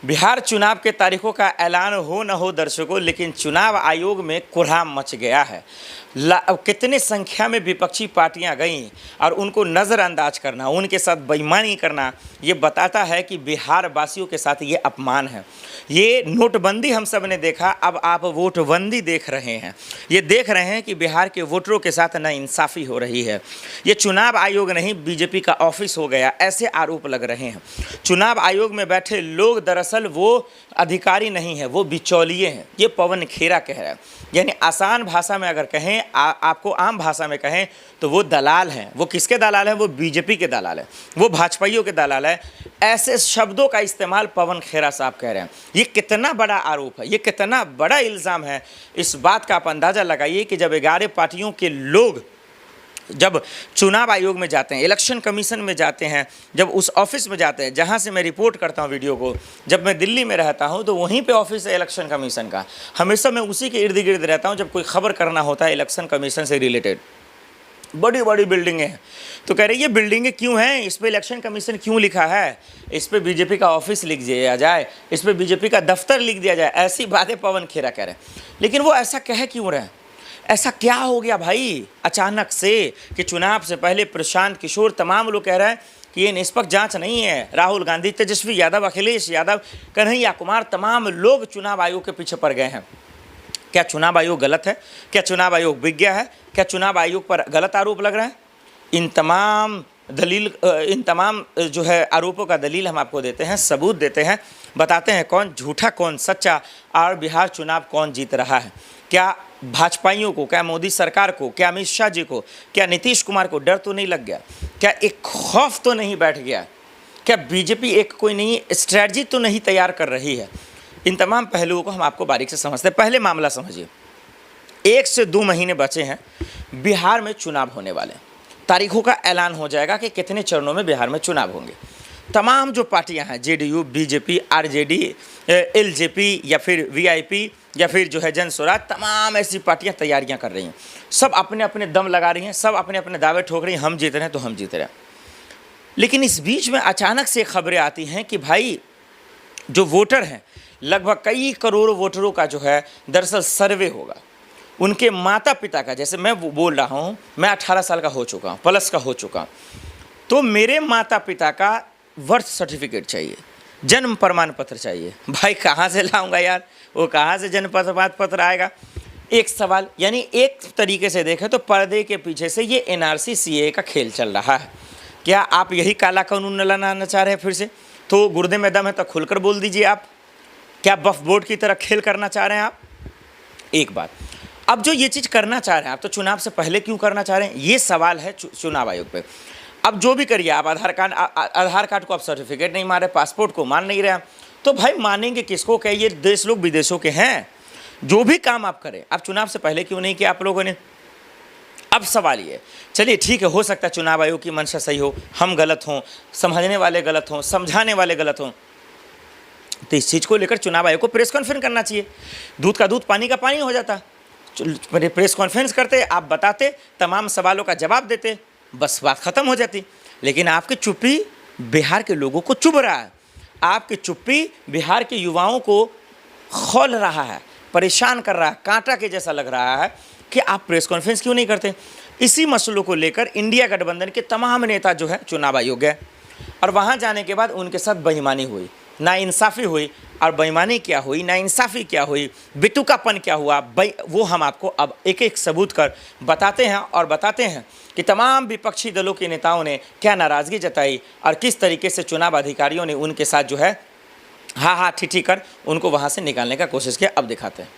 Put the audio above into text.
बिहार चुनाव के तारीखों का ऐलान हो न हो दर्शकों, लेकिन चुनाव आयोग में कोहराम मच गया है। कितने संख्या में विपक्षी पार्टियां गईं और उनको नज़रअंदाज करना, उनके साथ बेईमानी करना, ये बताता है कि बिहार वासियों के साथ ये अपमान है। ये नोटबंदी हम सब ने देखा, अब आप वोटबंदी देख रहे हैं। ये देख रहे हैं कि बिहार के वोटरों के साथ नाइंसाफ़ी हो रही है। ये चुनाव आयोग नहीं बीजेपी का ऑफिस हो गया, ऐसे आरोप लग रहे हैं। चुनाव आयोग में बैठे लोग दरअसल वो अधिकारी नहीं है, वो बिचौलिए हैं। ये पवन खेरा कह रहा है। यानी आसान भाषा में अगर कहें, आपको आम भाषा में कहें तो वो दलाल हैं। वो किसके दलाल हैं? वो बीजेपी के दलाल हैं, वो भाजपाइयों के दलाल हैं। ऐसे शब्दों का इस्तेमाल पवन खेरा साहब कह रहे हैं। ये कितना बड़ा आरोप है, ये कितना बड़ा इल्ज़ाम है, इस बात का आप अंदाज़ा लगाइए कि जब 11 पार्टियों के लोग जब चुनाव आयोग में जाते हैं, इलेक्शन कमीशन में जाते हैं, जब उस ऑफिस में जाते हैं जहां से मैं रिपोर्ट करता हूं वीडियो को, जब मैं दिल्ली में रहता हूं तो वहीं पे ऑफिस है इलेक्शन कमीशन का। हमेशा मैं उसी के इर्द गिर्द रहता हूं जब कोई खबर करना होता है इलेक्शन कमीशन से रिलेटेड। बड़ी बड़ी बिल्डिंगें हैं, तो कह रहे ये बिल्डिंगें क्यों हैं, इस पर इलेक्शन कमीशन क्यों लिखा है, इस पर बीजेपी का ऑफिस लिख दिया जाए, इस पर बीजेपी का दफ्तर लिख दिया जाए। ऐसी बातें पवन खेरा कह रहे हैं। लेकिन वो ऐसा कह क्यों रहे हैं? ऐसा क्या हो गया भाई अचानक से कि चुनाव से पहले प्रशांत किशोर, तमाम लोग कह रहे हैं कि ये निष्पक्ष जांच नहीं है। राहुल गांधी, तेजस्वी यादव, अखिलेश यादव, कन्हैया कुमार, तमाम लोग चुनाव आयोग के पीछे पड़ गए हैं। क्या चुनाव आयोग गलत है? क्या चुनाव आयोग विज्ञ है? क्या चुनाव आयोग पर गलत आरोप लग रहे हैं? इन तमाम जो है आरोपों का दलील हम आपको देते हैं, सबूत देते हैं, बताते हैं कौन झूठा कौन सच्चा और बिहार चुनाव कौन जीत रहा है। क्या भाजपाइयों को, क्या मोदी सरकार को, क्या अमित शाह जी को, क्या नीतीश कुमार को डर तो नहीं लग गया? क्या एक खौफ तो नहीं बैठ गया? क्या बीजेपी एक कोई नई स्ट्रैटेजी तो नहीं तैयार कर रही है? इन तमाम पहलुओं को हम आपको बारीक से समझते हैं। पहले मामला समझिए, 1 से 2 महीने बचे हैं, बिहार में चुनाव होने वाले हैं। तारीखों का ऐलान हो जाएगा कि कितने चरणों में बिहार में चुनाव होंगे। तमाम जो पार्टियां हैं, जेडीयू, बीजेपी, आरजेडी, एलजेपी या फिर वीआईपी या फिर जो है जन स्वराज, तमाम ऐसी पार्टियां तैयारियां कर रही हैं। सब अपने अपने दम लगा रही हैं, सब अपने अपने दावे ठोक रही हैं, हम जीत रहे हैं तो हम जीत रहे हैं। लेकिन इस बीच में अचानक से खबरें आती हैं कि भाई जो वोटर हैं, लगभग कई करोड़ वोटरों का जो है दरअसल सर्वे होगा। उनके माता पिता का, जैसे मैं बोल रहा हूँ, मैं 18 साल का हो चुका हूँ, प्लस का हो चुका हूँ, तो मेरे माता पिता का बर्थ सर्टिफिकेट चाहिए, जन्म प्रमाण पत्र चाहिए। भाई कहाँ से लाऊंगा यार, वो कहाँ से जन्म प्रमाण पत्र आएगा? एक सवाल। यानी एक तरीके से देखें तो पर्दे के पीछे से ये एनआरसी सीए का खेल चल रहा है। क्या आप यही काला कानून लाना चाह रहे हैं फिर से? तो गुर्दे में दम है तो खुलकर बोल दीजिए आप। क्या बफ बोर्ड की तरह खेल करना चाह रहे हैं आप? एक बात। अब जो ये चीज़ करना चाह रहे हैं आप, तो चुनाव से पहले क्यों करना चाह रहे हैं, ये सवाल है चुनाव आयोग पे। अब जो भी करिए आप, आधार कार्ड को आप सर्टिफिकेट नहीं मान रहे, पासपोर्ट को मान नहीं रहे, तो भाई मानेंगे किसको? क्या ये देश लोग विदेशों के हैं? जो भी काम आप करें, आप चुनाव से पहले क्यों नहीं किया आप लोगों ने? अब सवाल ये, चलिए ठीक है, हो सकता है चुनाव आयोग की मंशा सही हो, हम गलत हों, समझने वाले गलत हों, समझाने वाले गलत हों, तो इस चीज़ को लेकर चुनाव आयोग को प्रेस कॉन्फ्रेंस करना चाहिए। दूध का दूध, पानी का पानी हो जाता। प्रेस कॉन्फ्रेंस करते, आप बताते, तमाम सवालों का जवाब देते, बस बात ख़त्म हो जाती। लेकिन आपकी चुप्पी बिहार के लोगों को चुभ रहा है, आपकी चुप्पी बिहार के युवाओं को खौल रहा है, परेशान कर रहा है, कांटा के जैसा लग रहा है कि आप प्रेस कॉन्फ्रेंस क्यों नहीं करते। इसी मसलों को लेकर इंडिया गठबंधन के तमाम नेता जो है चुनाव आयोग गए, और वहाँ जाने के बाद उनके साथ बेईमानी हुई, नाइंसाफ़ी हुई। और बेईमानी क्या हुई, नाइंसाफ़ी क्या हुई, बितुकापन क्या हुआ, वो हम आपको अब एक एक सबूत कर बताते हैं, और बताते हैं कि तमाम विपक्षी दलों के नेताओं ने क्या नाराज़गी जताई और किस तरीके से चुनाव अधिकारियों ने उनके साथ जो है हा हा ठिठी कर उनको वहाँ से निकालने का कोशिश किया। अब दिखाते हैं।